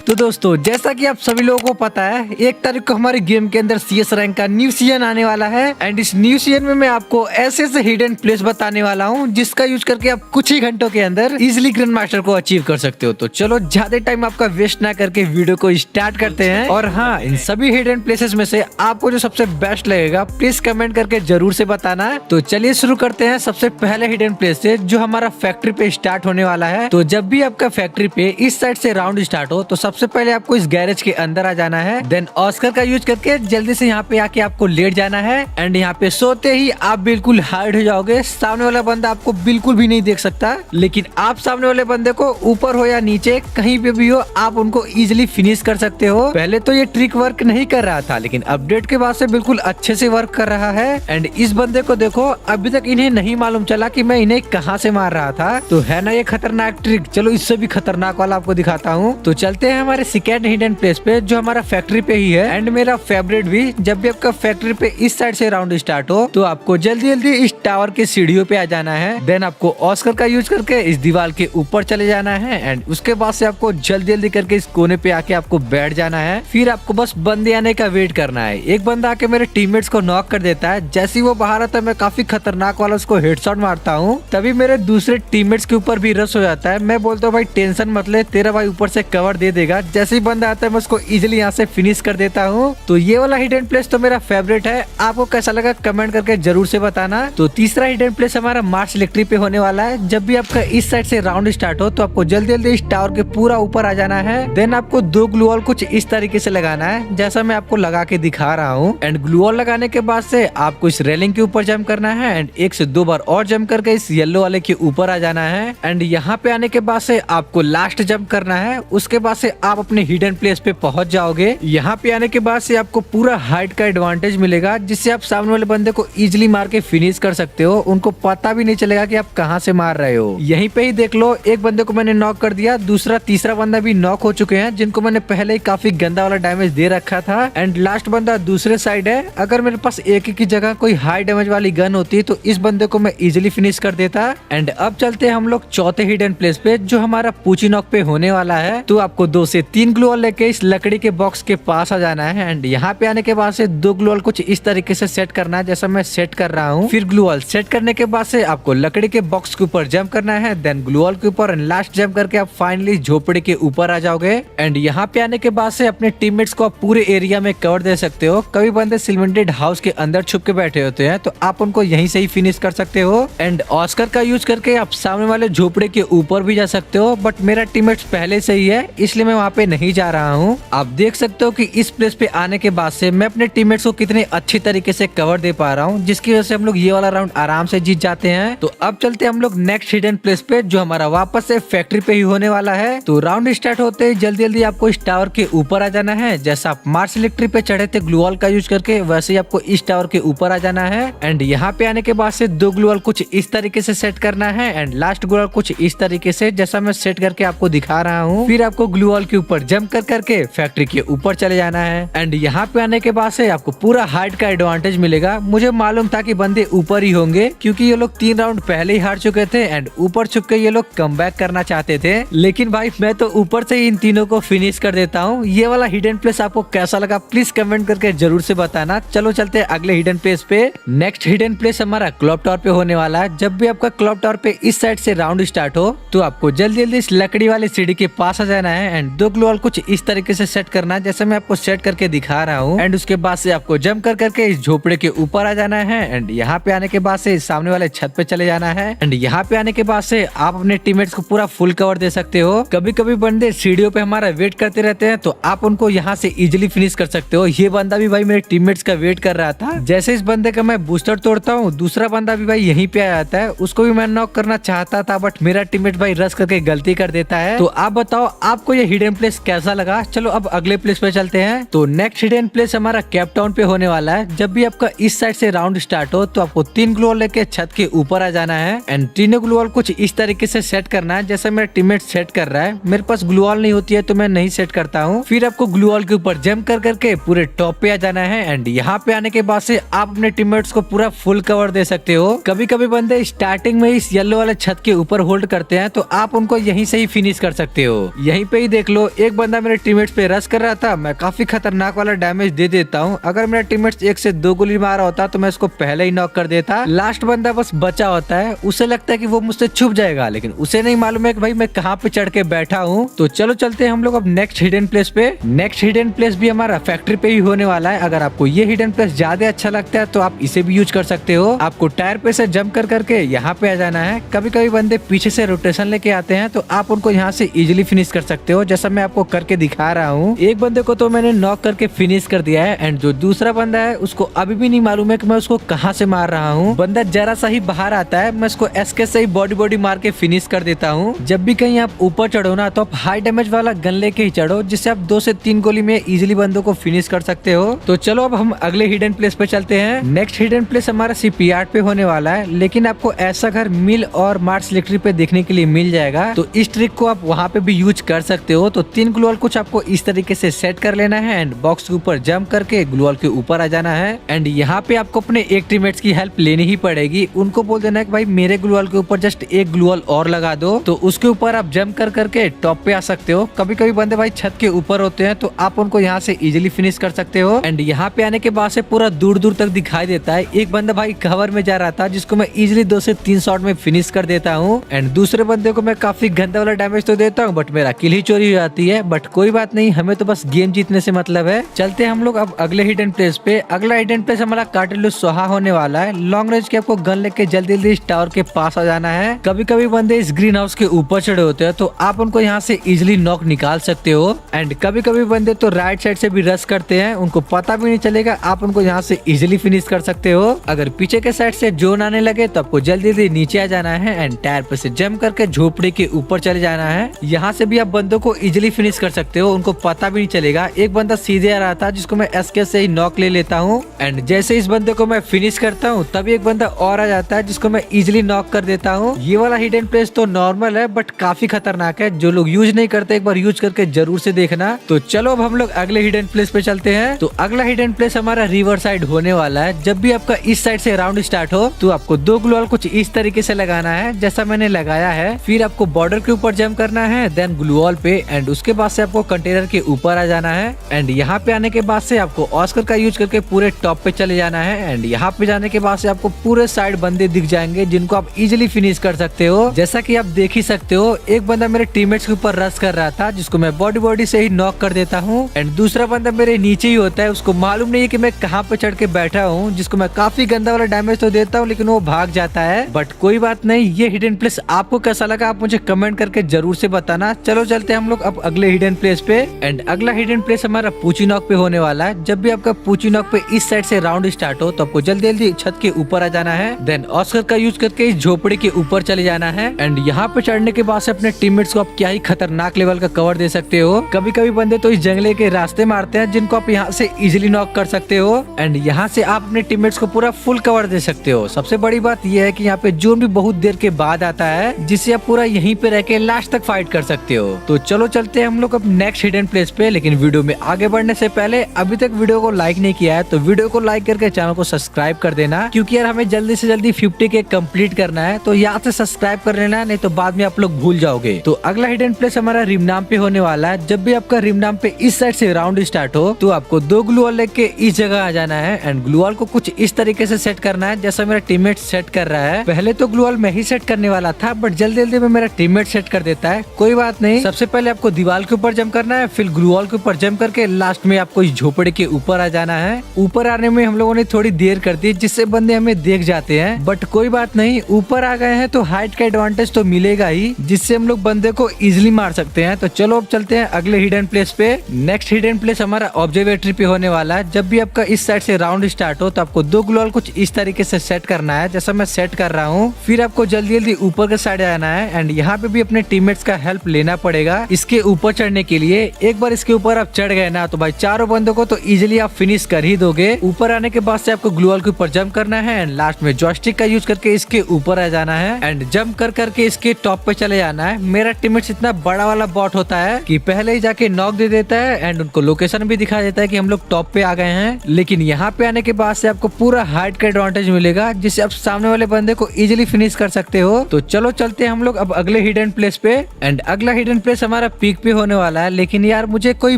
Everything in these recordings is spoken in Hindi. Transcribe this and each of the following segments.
तो दोस्तों, जैसा कि आप सभी लोगों को पता है, 1 तारीख को हमारे गेम के अंदर CS रैंक का न्यू सीजन आने वाला है। एंड इस न्यू सीजन में मैं आपको ऐसे ऐसे हिडन प्लेस बताने वाला हूं जिसका यूज करके आप कुछ ही घंटों के अंदर इजिली ग्रैंड मास्टर को अचीव कर सकते हो। तो चलो ज्यादा टाइम आपका वेस्ट ना करके वीडियो को स्टार्ट करते हैं। और हाँ, इन सभी हिडन प्लेसेस में से आपको जो सबसे बेस्ट लगेगा प्लीज कमेंट करके जरूर से बताना। तो चलिए शुरू करते हैं सबसे पहले हिडन प्लेस से, जो हमारा फैक्ट्री पे स्टार्ट होने वाला है। तो जब भी आपका फैक्ट्री पे इस साइड से राउंड स्टार्ट हो तो सबसे पहले आपको इस गैरेज के अंदर आ जाना है। देन ऑस्कर का यूज करके जल्दी से यहाँ पे आके आपको लेट जाना है। एंड यहाँ पे सोते ही आप बिल्कुल हाइड हो जाओगे, सामने वाला बंदा आपको बिल्कुल भी नहीं देख सकता। लेकिन आप सामने वाले बंदे को ऊपर हो या नीचे कहीं पे भी हो, आप उनको इजिली फिनिश कर सकते हो। पहले तो ये ट्रिक वर्क नहीं कर रहा था, लेकिन अपडेट के बाद से बिल्कुल अच्छे से वर्क कर रहा है। एंड इस बंदे को देखो, अभी तक इन्हें नहीं मालूम चला कि मैं इन्हें कहाँ से मार रहा था। तो है ना ये खतरनाक ट्रिक। चलो इससे भी खतरनाक वाला आपको दिखाता हूँ। तो चलते हैं हमारे सेकंड हिडन प्लेस पे, जो हमारा फैक्ट्री पे ही है। एंड मेरा फेवरेट भी, जब भी आपका फैक्ट्री पे इस साइड से राउंड स्टार्ट हो तो आपको जल्दी जल्दी इस टावर के सीढ़ियों पे आ जाना है। देन आपको ऑस्कर का यूज करके इस दीवार के ऊपर चले जाना है। एंड उसके बाद से आपको जल्दी जल्दी करके इस कोने पे आके आपको बैठ जाना है। फिर आपको बस बंदे आने का वेट करना है। एक बंदा आके मेरे टीममेट्स को नॉक कर देता है। जैसे ही वो बाहर आता है, मैं काफी खतरनाक वाला उसको हेडशॉट मारता हूँ। तभी मेरे दूसरे टीममेट्स के ऊपर भी रश हो जाता है। मैं बोलता हूँ भाई टेंशन मत ले, तेरा भाई ऊपर से कवर दे देगा। जैसे ही बंदा आता है मैं उसको इजिली यहाँ से फिनिश कर देता हूँ। तो ये वाला हिडन प्लेस तो मेरा फेवरेट है। आपको कैसा लगा कमेंट करके जरूर से बताना। तो तीसरा हिडन प्लेस हमारा मार्स इलेक्ट्रिक पे होने वाला है। जब भी आपका इस साइड से राउंड स्टार्ट हो तो आपको जल्दी जल्दी इस टावर के पूरा ऊपर आ जाना है। देन आपको 2 ग्लू वॉल कुछ इस तरीके से लगाना है, जैसा मैं आपको लगा के दिखा रहा हूँ। एंड ग्लू वॉल लगाने के बाद से आपको इस रेलिंग के ऊपर जंप करना है। एंड 1 से 2 बार और जंप करके इस येलो वाले के ऊपर आ जाना है। एंड यहाँ पे आने के बाद से आपको लास्ट जंप करना है। उसके बाद से आप अपने हिडन प्लेस पे पहुंच जाओगे। यहाँ पे आने के बाद से आपको पूरा हाइट का एडवांटेज मिलेगा, जिससे आप सामने वाले बंदे को इजीली मार के फिनिश कर सकते हो। उनको पता भी नहीं चलेगा कि आप कहाँ से मार रहे हो। यहीं पे ही देख लो, एक बंदे को मैंने नॉक कर दिया, दूसरा तीसरा बंदा भी नॉक हो चुके हैं, जिनको मैंने पहले ही काफी गंदा वाला डैमेज दे रखा था। एंड लास्ट बंदा दूसरे साइड है। अगर मेरे पास एक ही की जगह कोई हाई डैमेज वाली गन होती तो इस बंदे को मैं इजिली फिनिश कर देता। एंड अब चलते हैं हम लोग चौथे हिडन प्लेस पे, जो हमारा पूची नॉक पे होने वाला है। तो आपको 2 से 3 ग्लू वॉल लेके इस लकड़ी के बॉक्स के पास आ जाना है। एंड यहाँ पे आने के बाद से 2 ग्लू वॉल कुछ इस तरीके से सेट करना है, जैसा मैं सेट कर रहा हूँ। फिर ग्लू वॉल सेट करने के बाद से आपको लकड़ी के बॉक्स के ऊपर जंप करना है। देन ग्लू वॉल के ऊपर एंड लास्ट जंप करके आप फाइनली झोपड़ी के ऊपर आ जाओगे। एंड यहाँ पे आने के बाद से अपने टीममेट्स को आप पूरे एरिया में कवर दे सकते हो। कभी बंदे सीमेंटेड हाउस के अंदर छुप के बैठे होते हैं, तो आप उनको यहीं से ही फिनिश कर सकते हो। एंड ऑस्कर का यूज करके आप सामने वाले झोपड़े के ऊपर भी जा सकते हो, बट मेरा टीममेट्स पहले से ही है, इसलिए मैं वहाँ पे नहीं जा रहा हूँ। आप देख सकते हो कि इस प्लेस पे आने के बाद से मैं अपने टीममेट्स को कितने अच्छी तरीके से कवर दे पा रहा हूँ, जिसकी वजह से हम लोग ये वाला राउंड आराम से जीत जाते हैं। तो अब चलते हैं हम लोग नेक्स्ट हिडन प्लेस पे, जो हमारा वापस से फैक्ट्री पे ही होने वाला है। तो राउंड स्टार्ट होते ही जल्दी जल्दी आपको इस टावर के ऊपर आ जाना है। जैसा आप मार्स इलेक्ट्रिक पे चढ़े थे ग्लू वॉल का यूज करके, वैसे ही आपको इस टावर के ऊपर आ जाना है। एंड यहाँ पे आने के बाद से 2 ग्लू वॉल कुछ इस तरीके से सेट करना है। एंड लास्ट ग्लू वॉल कुछ इस तरीके से, जैसा मैं सेट करके आपको दिखा रहा हूँ। फिर आपको ग्लू वॉल के ऊपर जंप कर करके फैक्ट्री के ऊपर चले जाना है। एंड यहाँ पे आने के बाद से आपको पूरा हाइट का एडवांटेज मिलेगा। मुझे मालूम था कि बंदे ऊपर ही होंगे, क्योंकि ये लोग 3 राउंड पहले ही हार चुके थे। एंड ऊपर छुप के ये लोग कमबैक करना चाहते थे, लेकिन भाई मैं तो ऊपर से ही इन तीनों को फिनिश कर देता हूँ। ये वाला हिडन प्लेस आपको कैसा लगा प्लीज कमेंट करके जरूर से बताना। चलो चलते हैं अगले हिडन प्लेस पे। नेक्स्ट हिडन प्लेस हमारा क्लॉक टावर पे होने वाला है। जब भी आपका क्लॉक टावर पे इस साइड से राउंड स्टार्ट हो तो आपको जल्दी जल्दी इस लकड़ी वाली सीढ़ी के पास आ जाना है। एंड 2 ग्लू वॉल कुछ इस तरीके से सेट करना है, जैसे मैं आपको सेट करके दिखा रहा हूँ। एंड उसके बाद से आपको जंप कर करके इस झोपड़े के ऊपर आ जाना है। एंड यहाँ पे आने के बाद से सामने वाले छत पे चले जाना है। एंड यहाँ पे आने के बाद से आप अपने टीममेट्स को पूरा फुल कवर दे सकते हो। कभी कभी बंदे सीढ़ियों पे हमारा वेट करते रहते हैं, तो आप उनको यहाँ से इजिली फिनिश कर सकते हो। ये बंदा भी भाई मेरे टीममेट्स का वेट कर रहा था। जैसे इस बंदे का मैं बूस्टर तोड़ता हूँ, दूसरा बंदा भी भाई यहीं पे आ जाता है। उसको भी मैं नॉक करना चाहता था, बट मेरा टीममेट भाई रश करके गलती कर देता है। तो आप बताओ, आपको ये हिडन हिडन प्लेस कैसा लगा, चलो अब अगले प्लेस पे चलते हैं। तो नेक्स्ट हिडन प्लेस हमारा केप टाउन पे होने वाला है। जब भी आपका इस साइड से राउंड स्टार्ट हो तो आपको 3 ग्लू वॉल लेके छत के ऊपर आ जाना है एंड तीनों ग्लू वॉल कुछ इस तरीके से सेट करना है जैसा मेरा टीममेट सेट कर रहा है। मेरे पास ग्लू वॉल नहीं होती है तो मैं नहीं सेट करता हूँ। फिर आपको ग्लू वॉल के ऊपर जंप कर करके पूरे टॉप पे आ जाना है एंड यहाँ पे आने के बाद से आप अपने टीममेट्स को पूरा फुल कवर दे सकते हो। कभी कभी बंदे स्टार्टिंग में इस येलो वाले छत के ऊपर होल्ड करते हैं तो आप उनको यहीं से ही फिनिश कर सकते हो। यहीं पे ही देख लो, एक बंदा मेरे टीममेट्स पे रश कर रहा था, मैं काफी खतरनाक वाला डैमेज दे देता हूँ। अगर मेरा टीममेट्स 1 से 2 गोली मारा होता तो मैं इसको पहले ही नॉक कर देता। लास्ट बंदा बस बचा होता है, उसे लगता है कि वो मुझसे छुप जाएगा, लेकिन उसे नहीं मालूम है कि भाई मैं कहाँ पे चढ़ के बैठा हूँ। तो चलो चलते हैं हम लोग अब नेक्स्ट हिडन प्लेस पे। नेक्स्ट हिडन प्लेस भी हमारा फैक्ट्री पे ही होने वाला है। अगर आपको ये हिडन प्लेस ज्यादा अच्छा लगता है तो आप इसे भी यूज कर सकते हो। आपको टायर पे से जंप कर करके यहाँ पे आ जाना है। कभी कभी बंदे पीछे से रोटेशन लेके आते हैं तो आप उनको यहाँ से इजिली फिनिश कर सकते हो, जैसा मैं आपको करके दिखा रहा हूँ। एक बंदे को तो मैंने नॉक करके फिनिश कर दिया है एंड जो दूसरा बंदा है उसको अभी भी नहीं मालूम है कि मैं उसको कहाँ से मार रहा हूँ। बंदा जरा सा ही बाहर आता है, मैं उसको एसके से ही बॉडी मार के फिनिश कर देता हूँ। जब भी कहीं आप ऊपर चढ़ो ना तो आप हाई डैमेज वाला गन लेके ही चढ़ो, जिससे आप 2 से 3 गोली में इजिली बंदों को फिनिश कर सकते हो। तो चलो अब हम अगले हिडन प्लेस पे चलते हैं। नेक्स्ट हिडन प्लेस हमारा सीपीआर पे होने वाला है, लेकिन आपको ऐसा घर मिल और मार्च इलेक्ट्रिक पे देखने के लिए मिल जाएगा, तो इस ट्रिक को आप वहाँ पे भी यूज कर सकते हो। तो 3 ग्लू वॉल कुछ आपको इस तरीके से सेट कर लेना है एंड बॉक्स के ऊपर जंप करके ग्लू वॉल के ऊपर आ जाना है एंड यहाँ पे आपको अपने एक टीममेट्स की हेल्प लेनी ही पड़ेगी। उनको बोल देना है कि भाई मेरे ग्लू वॉल के ऊपर जस्ट एक ग्लू वॉल और लगा दो, तो उसके ऊपर आप जंप कर करके टॉप पे आ सकते हो। कभी कभी बंदे भाई छत के ऊपर होते हैं तो आप उनको यहाँ से इजिली फिनिश कर सकते हो एंड यहाँ पे आने के बाद से पूरा दूर दूर तक दिखाई देता है। एक बंदा भाई कवर में जा रहा था जिसको मैं इजिली 2 से 3 शॉट में फिनिश कर देता हूँ एंड दूसरे बंदे को मैं काफी गंदा वाला डैमेज तो देता हूँ, बट मेरा किल ही चोरी हो जाती है। बट कोई बात नहीं, हमें तो बस गेम जीतने से मतलब है। चलते हैं हम लोग अब अगले हिडन प्लेस पे। अगला हिडन प्लेस हमारा काटिलू सोहा होने वाला है। लॉन्ग रेंज के आपको गन लेके जल्दी जल्दी इस टावर के पास आ जाना है। कभी कभी बंदे इस ग्रीन हाउस के ऊपर चढ़े होते हैं तो आप उनको यहाँ से इजिली नॉक निकाल सकते हो एंड कभी कभी बंदे तो राइट साइड से भी रश करते हैं, उनको पता भी नहीं चलेगा, आप उनको यहाँ से इजिली फिनिश कर सकते हो। अगर पीछे के साइड से जोन आने लगे तो आपको जल्दी जल्दी नीचे आ जाना है एंड टायर पे से जंप करके झोपड़ी के ऊपर चले जाना है। यहाँ से भी आप बंदों को इजिली फिनिश कर सकते हो, उनको पता भी नहीं चलेगा। एक बंदा सीधे आ रहा था जिसको मैं एसके से ही नॉक ले लेता हूँ एंड जैसे इस बंदे को मैं फिनिश करता हूँ तभी एक बंदा और आ जाता है जिसको मैं इजिली नॉक कर देता हूँ। ये वाला हिडन प्लेस तो नॉर्मल है बट काफी खतरनाक है। जो लोग यूज नहीं करते एक बार यूज करके जरूर से देखना। तो चलो अब हम लोग अगले हिडन प्लेस पे चलते हैं। तो अगला हिडन प्लेस हमारा रिवर साइड होने वाला है। जब भी आपका इस साइड से राउंड स्टार्ट हो तो आपको 2 ग्लू वॉल कुछ इस तरीके से लगाना है जैसा मैंने लगाया है। फिर आपको बॉर्डर के ऊपर जंप करना है, देन ग्लू वॉल पे एंड उसके बाद से आपको कंटेनर के ऊपर आ जाना है एंड यहाँ पे आने के बाद से आपको ऑस्कर का यूज करके पूरे टॉप पे चले जाना है एंड यहाँ पे जाने के बाद से आपको पूरे साइड बंदे दिख जाएंगे जिनको आप इजिली फिनिश कर सकते हो। जैसा कि आप देख ही सकते हो, एक बंदा मेरे टीममेट्स के ऊपर रश कर रहा था जिसको मैं बॉडी से ही नॉक कर देता हूँ एंड दूसरा बंदा मेरे नीचे ही होता है, उसको मालूम नहीं है कि मैं कहाँ पे चढ़ के बैठा हूँ, जिसको मैं काफी गंदा वाला डैमेज तो देता हूँ लेकिन वो भाग जाता है। बट कोई बात नहीं, ये हिडन प्लेस आपको कैसा लगा आप मुझे कमेंट करके जरूर से बताना। चलो चलते हैं हम लोग अब अगले हिडन प्लेस पे एंड अगला हिडन प्लेस हमारा पूची नॉक पे होने वाला है। जब भी आपका पूची नॉक पे इस साइड से राउंड स्टार्ट हो तो आपको जल्दी जल्दी छत के ऊपर आ जाना है, देन ऑस्कर का यूज करके इस झोपड़ी के ऊपर चले जाना है एंड यहाँ पे चढ़ने के बाद से अपने टीममेट्स को आप क्या ही खतरनाक लेवल का कवर दे सकते हो। कभी कभी बंदे तो इस जंगले के रास्ते मारते हैं जिनको आप यहाँ से इजिली नॉक कर सकते हो एंड यहाँ से आप अपने टीममेट्स को पूरा फुल कवर दे सकते हो। सबसे बड़ी बात यह है कि यहाँ पे जोन भी बहुत देर के बाद आता है जिससे आप पूरा यहीं पे रह के लास्ट तक फाइट कर सकते हो। तो चलो चलते हैं हम लोग अब नेक्स्ट हिडन प्लेस पे। लेकिन वीडियो में आगे बढ़ने से पहले अभी तक वीडियो को लाइक नहीं किया है तो वीडियो को लाइक करके चैनल को सब्सक्राइब कर देना, क्योंकि यार हमें जल्दी से जल्दी 50 के कंप्लीट करना है। तो यहाँ से सब्सक्राइब कर लेना, नहीं तो बाद में आप लोग भूल जाओगे। तो अगला हिडन प्लेस हमारा रिमनाम पे होने वाला है। जब भी आपका रिमनाम पे इस साइड से राउंड स्टार्ट हो तो आपको 2 ग्लू वॉल लेके इस जगह आ जाना है एंड ग्लू वॉल को कुछ इस तरीके से सेट करना है जैसा मेरा टीममेट सेट कर रहा है। पहले तो ग्लू वॉल मैं ही सेट करने वाला था बट जल्दी जल्दी में मेरा टीममेट सेट कर देता है। कोई बात नहीं, सबसे पहले आपको दीवार के ऊपर जंप करना है, फिर ग्लू वॉल के ऊपर जंप करके लास्ट में आपको इस झोपड़े के ऊपर आ जाना है। ऊपर आने में हम लोगों ने थोड़ी देर कर दी जिससे बंदे हमें देख जाते हैं, बट कोई बात नहीं, ऊपर आ गए हैं तो हाइट का एडवांटेज तो मिलेगा ही जिससे हम लोग बंदे को इजिली मार सकते हैं। तो चलो अब चलते हैं अगले हिडन प्लेस पे। नेक्स्ट हिडन प्लेस हमारा ऑब्जर्वेटरी पे होने वाला है। जब भी आपका इस साइड से राउंड स्टार्ट हो तो आपको 2 ग्लू वॉल कुछ इस तरीके से सेट करना है जैसा मैं सेट कर रहा हूँ। फिर आपको जल्दी जल्दी ऊपर के साइड आना है एंड यहाँ पे भी अपने टीममेट्स का हेल्प लेना पड़ेगा। इसके इसके ऊपर चढ़ने के लिए एक बार इसके ऊपर आप चढ़ गए ना तो भाई चारों बंदों को तो इजीली आप फिनिश कर ही दोगे। ऊपर आने के बाद से आपको ग्लू वॉल के ऊपर जंप करना है एंड लास्ट में जॉयस्टिक का यूज करके इसके ऊपर आ जाना है एंड जंप कर करके इसके टॉप पे चले जाना है। मेरा टीममेट इतना बड़ा वाला बॉट होता है कि पहले ही जाके नॉक दे देता है एंड उनको लोकेशन भी दिखा देता है कि हम लोग टॉप पे आ गए हैं। लेकिन यहाँ पे आने के बाद से आपको पूरा हाइट का एडवांटेज मिलेगा जिससे आप सामने वाले बंदे को इजीली फिनिश कर सकते हो। तो चलो चलते हैं हम लोग अब अगले हिडन प्लेस पे एंड अगला हिडन प्लेस हमारा पीक पे होने वाला है। लेकिन यार मुझे कोई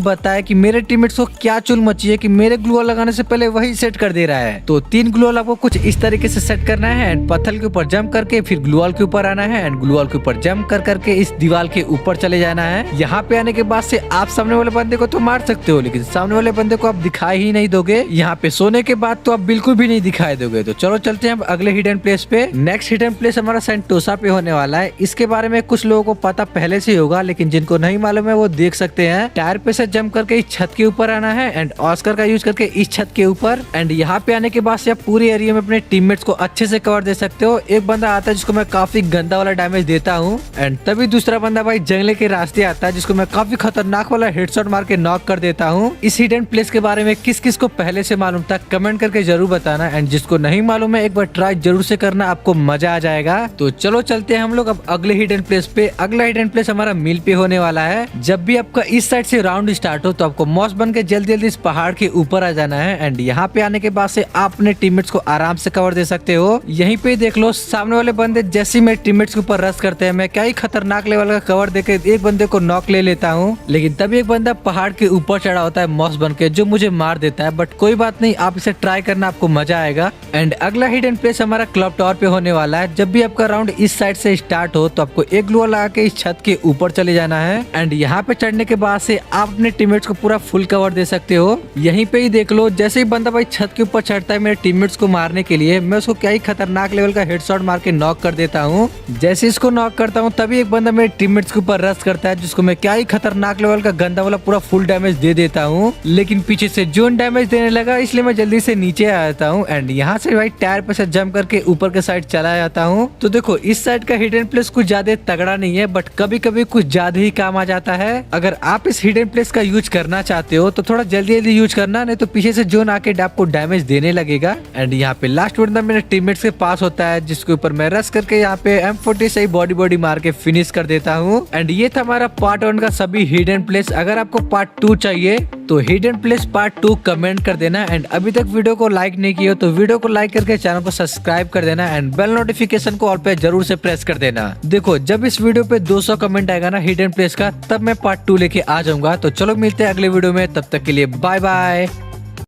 बताए कि मेरे टीममेट्स को क्या चुल मची है कि मेरे ग्लू वॉल लगाने से पहले वही सेट कर दे रहा है। तो 3 ग्लू वॉल आपको कुछ इस तरीके से सेट करना है एंड पत्थर के ऊपर जंप करके फिर ग्लू वॉल के ऊपर आना है एंड ग्लू वॉल के ऊपर जंप कर करके इस दीवार के ऊपर चले जाना है। यहाँ पे आने के बाद से आप सामने वाले बंदे को तो मार सकते हो लेकिन सामने वाले बंदे को आप दिखाई ही नहीं दोगे। यहाँ पे सोने के बाद तो आप बिल्कुल भी नहीं दिखाई दोगे। तो चलो चलते हैं अब अगले हिडन प्लेस पे। नेक्स्ट हिडन प्लेस हमारा सेंटोसा पे होने वाला है। इसके बारे में कुछ लोगों को पता पहले से होगा लेकिन जिनको नहीं मालूम है वो देख सकते हैं। टायर पे से जंप करके इस छत के ऊपर आना है एंड ऑस्कर का यूज करके इस छत के ऊपर एंड यहाँ पे आने के बाद से आप पूरे एरिया में अपने टीममेट्स को अच्छे से कवर दे सकते हो। एक बंदा आता है जिसको मैं काफी गंदा वाला डैमेज देता हूँ एंड तभी दूसरा बंदा भाई जंगले के रास्ते आता है जिसको मैं काफी खतरनाक वाला हेडशॉट मार के नॉक कर देता हूँ। इस हिडन प्लेस के बारे में किस किस को पहले से मालूम था कमेंट करके जरूर बताना एंड जिसको नहीं मालूम है एक बार ट्राई जरूर से करना, आपको मजा आ जाएगा। तो चलो चलते हैं हम लोग अब अगले हिडन प्लेस पे। अगला हिडन प्लेस हमारा मिल पे होने वाला है। जब भी आपका इस साइड से राउंड स्टार्ट हो तो आपको मॉस बन के जल्दी जल्दी इस पहाड़ के ऊपर आ जाना है एंड यहाँ पे आने के बाद से आप अपने टीममेट्स को आराम से कवर दे सकते हो। यहीं पे देख लो सामने वाले बंदे जैसे मेरे टीममेट्स के ऊपर रश करते हैं मैं क्या ही खतरनाक लेवल का कवर देके एक बंदे को नॉक ले लेता हूँ। लेकिन तभी एक बंदा पहाड़ के ऊपर चढ़ा होता है मॉस बन के जो मुझे मार देता है। बट कोई बात नहीं, आप इसे ट्राई करना, आपको मजा आएगा। एंड अगला हिडन प्लेस हमारा क्लब टावर पे होने वाला है। जब भी आपका राउंड इस साइड से स्टार्ट हो तो आपको एक ग्लू लगा के इस छत के ऊपर चले जाना है एंड यहाँ पे चढ़ने के बाद से आप अपने टीममेट्स को पूरा फुल कवर दे सकते हो। यहीं पे ही देख लो जैसे ही बंदा भाई छत के ऊपर चढ़ता है मेरे टीममेट्स को मारने के लिए, मैं उसको क्या ही खतरनाक लेवल का हेडशॉट मार के नॉक कर देता हूँ। जैसे इसको नॉक करता हूँ तभी एक बंदा मेरे टीममेट्स के ऊपर रश करता है जिसको मैं क्या ही खतरनाक लेवल का गंदा वाला पूरा फुल डैमेज दे देता हूँ। लेकिन पीछे से जोन डैमेज देने लगा इसलिए मैं जल्दी से नीचे आ जाता हूँ एंड यहाँ से भाई टायर पे से जंप करके ऊपर के साइड चला जाता हूँ। तो देखो इस साइड का हिडन प्लेस कुछ ज्यादा तगड़ा नहीं है बट कभी कभी कुछ ज्यादा ही काम आ जाता है। अगर आप इस हिडन प्लेस का यूज करना चाहते हो तो थोड़ा जल्दी जल्दी यूज करना, नहीं तो पीछे से जोन आके आपको डैमेज देने लगेगा। एंड यहाँ पे लास्ट बंदा मेरे टीममेट्स के पास होता है जिसके ऊपर मैं रश करके यहाँ पे M40 से बॉडी मार के फिनिश कर देता हूँ। एंड ये था हमारा पार्ट 1 का सभी हिडन प्लेस। अगर आपको पार्ट 2 चाहिए तो हिडन प्लेस पार्ट 2 कमेंट कर देना एंड अभी तक वीडियो को लाइक नहीं किया तो वीडियो को लाइक करके चैनल को सब्सक्राइब कर देना एंड बेल नोटिफिकेशन को ऑल पे जरूर से प्रेस कर देना। देखो जब इस वीडियो पे 200 कमेंट आएगा ना हिडन प्लेस का तब मैं पार्ट 2 लेके आ जाऊंगा। तो चलो मिलते हैं अगले वीडियो में, तब तक के लिए बाय बाय।